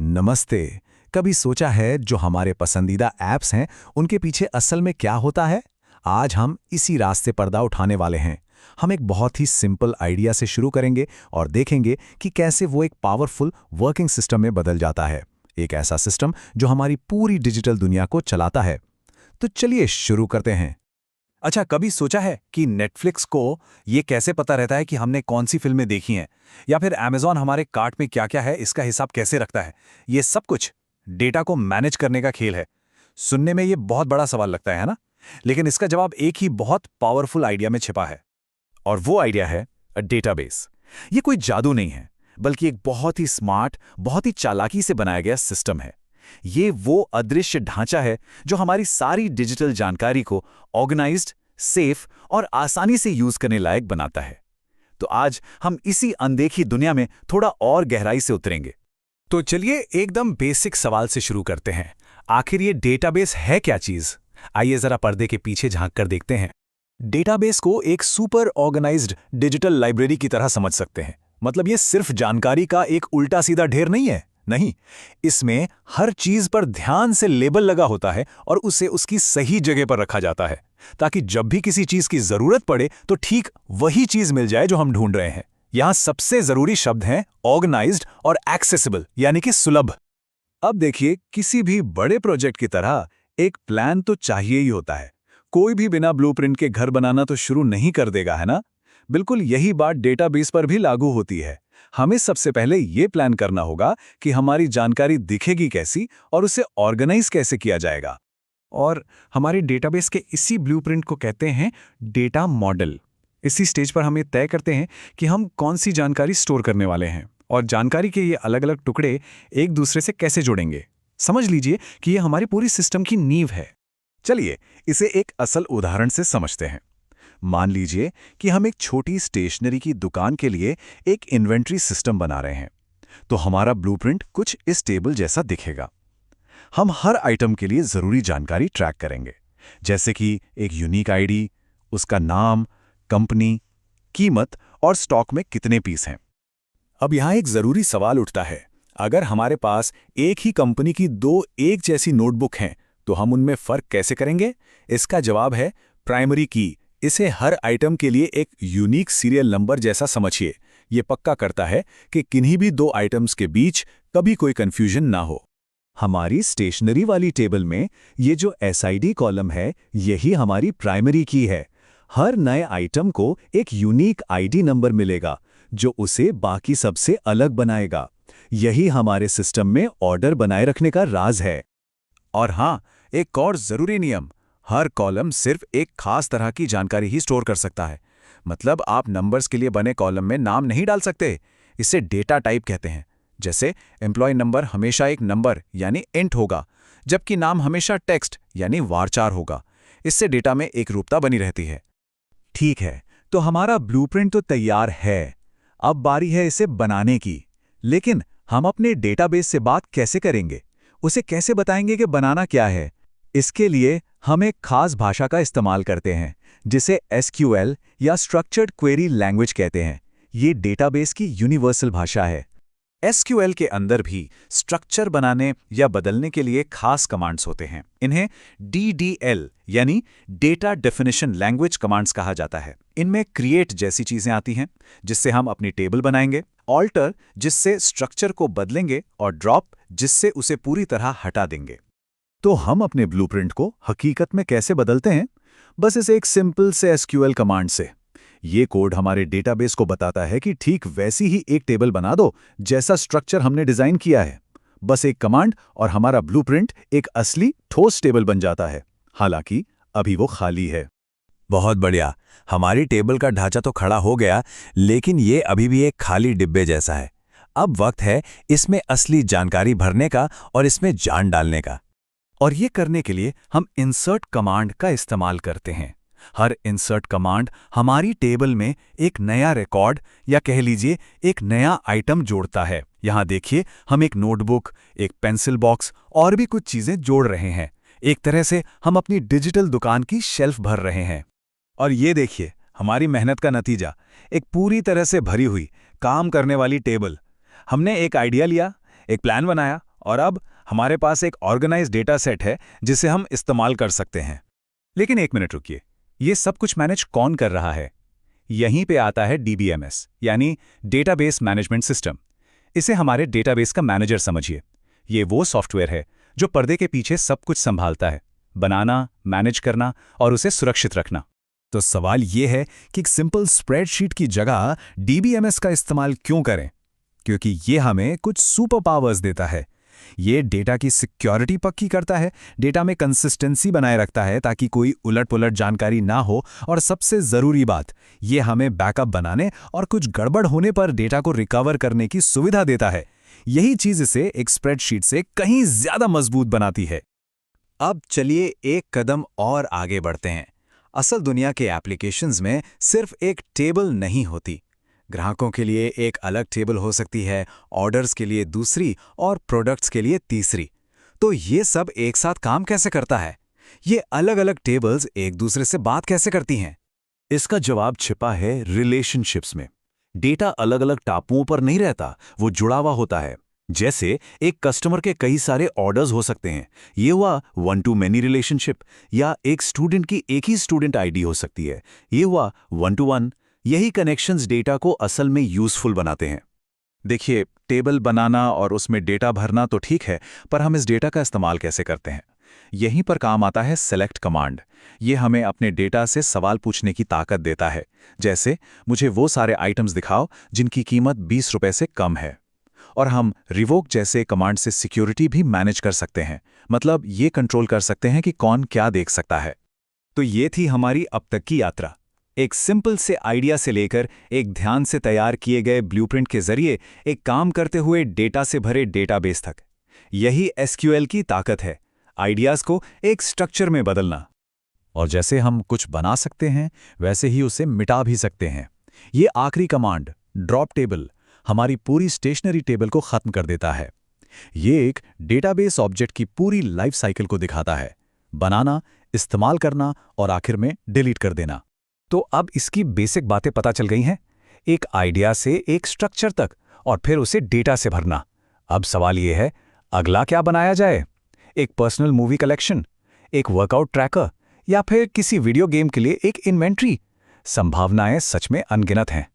नमस्ते। कभी सोचा है जो हमारे पसंदीदा ऐप्स हैं उनके पीछे असल में क्या होता है? आज हम इसी रास्ते पर्दा उठाने वाले हैं। हम एक बहुत ही सिंपल आइडिया से शुरू करेंगे और देखेंगे कि कैसे वो एक पावरफुल वर्किंग सिस्टम में बदल जाता है। एक ऐसा सिस्टम जो हमारी पूरी डिजिटल दुनिया को चलाता है। तो चलिए शुरू करते हैं। अच्छा, कभी सोचा है कि नेटफ्लिक्स को ये कैसे पता रहता है कि हमने कौन सी फिल्में देखी हैं? या फिर अमेज़न हमारे कार्ट में क्या-क्या है इसका हिसाब कैसे रखता है? ये सब कुछ डेटा को मैनेज करने का खेल है। सुनने में ये बहुत बड़ा सवाल लगता है ना? लेकिन इसका जवाब एक ही बहुत पावरफुल आइडिया में छिपा है। और वो आइडिया है डेटाबेस। ये कोई जादू नहीं है, बल्कि एक बहुत ही स्मार्ट, बहुत ही चालाकी से बनाया गया सिस्टम है। ये वो अदृश्य ढांचा है जो हमारी सारी डिजिटल जानकारी को ऑर्गेनाइज्ड, सेफ और आसानी से यूज करने लायक बनाता है। तो आज हम इसी अनदेखी दुनिया में थोड़ा और गहराई से उतरेंगे। तो चलिए एकदम बेसिक सवाल से शुरू करते हैं। आखिर ये डेटाबेस है क्या चीज? आइए जरा पर्दे के पीछे झांक कर देखते हैं। डेटाबेस को एक सुपर ऑर्गेनाइज्ड डिजिटल लाइब्रेरी की तरह समझ सकते हैं। मतलब ये सिर्फ जानकारी का एक उल्टा सीधा ढेर नहीं है। नहीं, इसमें हर चीज पर ध्यान से लेबल लगा होता है और उसे उसकी सही जगह पर रखा जाता है, ताकि जब भी किसी चीज की जरूरत पड़े तो ठीक वही चीज मिल जाए जो हम ढूंढ रहे हैं। यहां सबसे जरूरी शब्द हैं ऑर्गेनाइज्ड और एक्सेसिबल, यानी कि सुलभ। अब देखिए, किसी भी बड़े प्रोजेक्ट की तरह एक प्लान तो चाहिए ही होता है। कोई भी बिना ब्लूप्रिंट के घर बनाना तो शुरू नहीं कर देगा, है ना? बिल्कुल यही बात डेटाबेस पर भी लागू होती है। हमें सबसे पहले ये प्लान करना होगा कि हमारी जानकारी दिखेगी कैसी और उसे ऑर्गेनाइज कैसे किया जाएगा। और हमारे डेटाबेस के इसी ब्लूप्रिंट को कहते हैं डेटा मॉडल। इसी स्टेज पर हम ये तय करते हैं कि हम कौन सी जानकारी स्टोर करने वाले हैं और जानकारी के ये अलग अलग टुकड़े एक दूसरे से कैसे जुड़ेंगे। समझ लीजिए कि ये हमारी पूरी सिस्टम की नींव है। चलिए इसे एक असल उदाहरण से समझते हैं। मान लीजिए कि हम एक छोटी स्टेशनरी की दुकान के लिए एक इन्वेंट्री सिस्टम बना रहे हैं। तो हमारा ब्लूप्रिंट कुछ इस टेबल जैसा दिखेगा। हम हर आइटम के लिए जरूरी जानकारी ट्रैक करेंगे, जैसे कि एक यूनिक आईडी, उसका नाम, कंपनी, कीमत और स्टॉक में कितने पीस हैं। अब यहां एक जरूरी सवाल उठता है, अगर हमारे पास एक ही कंपनी की दो एक जैसी नोटबुक हैं तो हम उनमें फर्क कैसे करेंगे? इसका जवाब है प्राइमरी की। इसे हर आइटम के लिए एक यूनिक सीरियल नंबर जैसा समझिए। ये पक्का करता है कि किन्हीं भी दो आइटम्स के बीच कभी कोई कंफ्यूजन ना हो। हमारी स्टेशनरी वाली टेबल में ये जो SID कॉलम है, यही हमारी प्राइमरी की है। हर नए आइटम को एक यूनिक ID नंबर मिलेगा जो उसे बाकी सबसे अलग बनाएगा। यही हमारे सिस्टम में ऑर्डर बनाए रखने का राज है। और हाँ, एक और जरूरी नियम, हर कॉलम सिर्फ एक खास तरह की जानकारी ही स्टोर कर सकता है। मतलब आप नंबर्स के लिए बने कॉलम में नाम नहीं डाल सकते। इसे डेटा टाइप कहते हैं। जैसे एम्प्लॉय नंबर हमेशा एक नंबर यानी इंट होगा, जबकि नाम हमेशा टेक्स्ट यानी वारचार होगा। इससे डेटा में एक रूपता बनी रहती है। ठीक है, तो हमारा ब्लूप्रिंट तो तैयार है। अब बारी है इसे बनाने की। लेकिन हम अपने डेटाबेस से बात कैसे करेंगे? उसे कैसे बताएंगे कि बनाना क्या है? इसके लिए हम एक खास भाषा का इस्तेमाल करते हैं, जिसे SQL या स्ट्रक्चर्ड क्वेरी लैंग्वेज कहते हैं। ये डेटाबेस की यूनिवर्सल भाषा है। SQL के अंदर भी स्ट्रक्चर बनाने या बदलने के लिए खास कमांड्स होते हैं। इन्हें DDL यानी डेटा डेफिनेशन लैंग्वेज कमांड्स कहा जाता है। इनमें क्रिएट जैसी चीजें आती हैं, जिससे हम अपनी टेबल बनाएंगे, ऑल्टर जिससे स्ट्रक्चर को बदलेंगे और ड्रॉप जिससे उसे पूरी तरह हटा देंगे। तो हम अपने ब्लूप्रिंट को हकीकत में कैसे बदलते हैं? बस इसे एक सिंपल से SQL कमांड से। ये कोड हमारे डेटाबेस को बताता है कि ठीक वैसी ही एक टेबल बना दो जैसा स्ट्रक्चर हमने डिजाइन किया है। बस एक कमांड और हमारा ब्लूप्रिंट एक असली ठोस टेबल बन जाता है। हालांकि अभी वो खाली है। बहुत बढ़िया। हमारी टेबल का ढांचा तो खड़ा हो गया, लेकिन ये अभी भी एक खाली डिब्बे जैसा है। अब वक्त है इसमें असली जानकारी भरने का और इसमें जान डालने का। और ये करने के लिए हम इंसर्ट कमांड का इस्तेमाल करते हैं। हर इंसर्ट कमांड हमारी टेबल में एक नया रिकॉर्ड या कह लीजिए एक नया आइटम जोड़ता है। यहाँ देखिए, हम एक नोटबुक, एक पेंसिल बॉक्स और भी कुछ चीजें जोड़ रहे हैं। एक तरह से हम अपनी डिजिटल दुकान की शेल्फ भर रहे हैं। और ये देखिए, हमारी मेहनत का नतीजा, एक पूरी तरह से भरी हुई काम करने वाली टेबल। हमने एक आइडिया लिया, एक प्लान बनाया और अब हमारे पास एक ऑर्गेनाइज्ड डेटा सेट है जिसे हम इस्तेमाल कर सकते हैं। लेकिन एक मिनट रुकिए, ये सब कुछ मैनेज कौन कर रहा है? यहीं पे आता है DBMS, यानी डेटाबेस मैनेजमेंट सिस्टम। इसे हमारे डेटाबेस का मैनेजर समझिए। ये वो सॉफ्टवेयर है जो पर्दे के पीछे सब कुछ संभालता है, बनाना, मैनेज करना और उसे सुरक्षित रखना। तो सवाल ये है कि एक सिंपल स्प्रेडशीट की जगह DBMS का इस्तेमाल क्यों करें? क्योंकि ये हमें कुछ सुपर पावर्स देता है। ये डेटा की सिक्योरिटी पक्की करता है, डेटा में कंसिस्टेंसी बनाए रखता है ताकि कोई उलट-पुलट जानकारी ना हो, और सबसे ज़रूरी बात, ये हमें बैकअप बनाने और कुछ गड़बड़ होने पर डेटा को रिकवर करने की सुविधा देता है। यही चीज़ इसे एक स्प्रेडशीट से कहीं ज़्यादा मजबूत बनाती है। अब चलिए एक कदम और आगे बढ़ते हैं। असल दुनिया के एप्लीकेशंस में सिर्फ एक टेबल नहीं होती। ग्राहकों के लिए एक अलग टेबल हो सकती है, ऑर्डर्स के लिए दूसरी और प्रोडक्ट्स के लिए तीसरी। तो ये सब एक साथ काम कैसे करता है? ये अलग-अलग टेबल्स एक दूसरे से बात कैसे करती हैं? इसका जवाब छिपा है रिलेशनशिप्स में। डेटा अलग-अलग टापुओं पर नहीं रहता, वो जुड़ा हुआ होता है। जैसे एक कस्टमर के कई सारे ऑर्डर्स हो सकते हैं, ये हुआ वन टू मैनी रिलेशनशिप, या एक स्टूडेंट की एक ही स्टूडेंट आईडी हो सकती है, ये हुआ वन टू वन। यही कनेक्शंस डेटा को असल में यूजफुल बनाते हैं। देखिए, टेबल बनाना और उसमें डेटा भरना तो ठीक है, पर हम इस डेटा का इस्तेमाल कैसे करते हैं? यहीं पर काम आता है सेलेक्ट कमांड। ये हमें अपने डेटा से सवाल पूछने की ताकत देता है। जैसे, मुझे वो सारे आइटम्स दिखाओ जिनकी कीमत 20 रुपए से कम है। और हम रिवोक जैसे कमांड से सिक्योरिटी भी मैनेज कर सकते हैं, मतलब ये कंट्रोल कर सकते हैं कि कौन क्या देख सकता है। तो ये थी हमारी अब तक की यात्रा, एक सिंपल से आइडिया से लेकर एक ध्यान से तैयार किए गए ब्लूप्रिंट के जरिए एक काम करते हुए डेटा से भरे डेटाबेस तक। यही SQL की ताकत है, आइडियाज को एक स्ट्रक्चर में बदलना। और जैसे हम कुछ बना सकते हैं, वैसे ही उसे मिटा भी सकते हैं। ये आखिरी कमांड, ड्रॉप टेबल, हमारी पूरी स्टेशनरी टेबल को खत्म कर देता है। ये एक डेटाबेस ऑब्जेक्ट की पूरी लाइफ साइकिल को दिखाता है, बनाना, इस्तेमाल करना और आखिर में डिलीट कर देना। तो अब इसकी बेसिक बातें पता चल गई हैं, एक आइडिया से एक स्ट्रक्चर तक, और फिर उसे डेटा से भरना। अब सवाल ये है, अगला क्या बनाया जाए? एक पर्सनल मूवी कलेक्शन, एक वर्कआउट ट्रैकर, या फिर किसी वीडियो गेम के लिए एक इन्वेंट्री? संभावनाएं सच में अनगिनत हैं।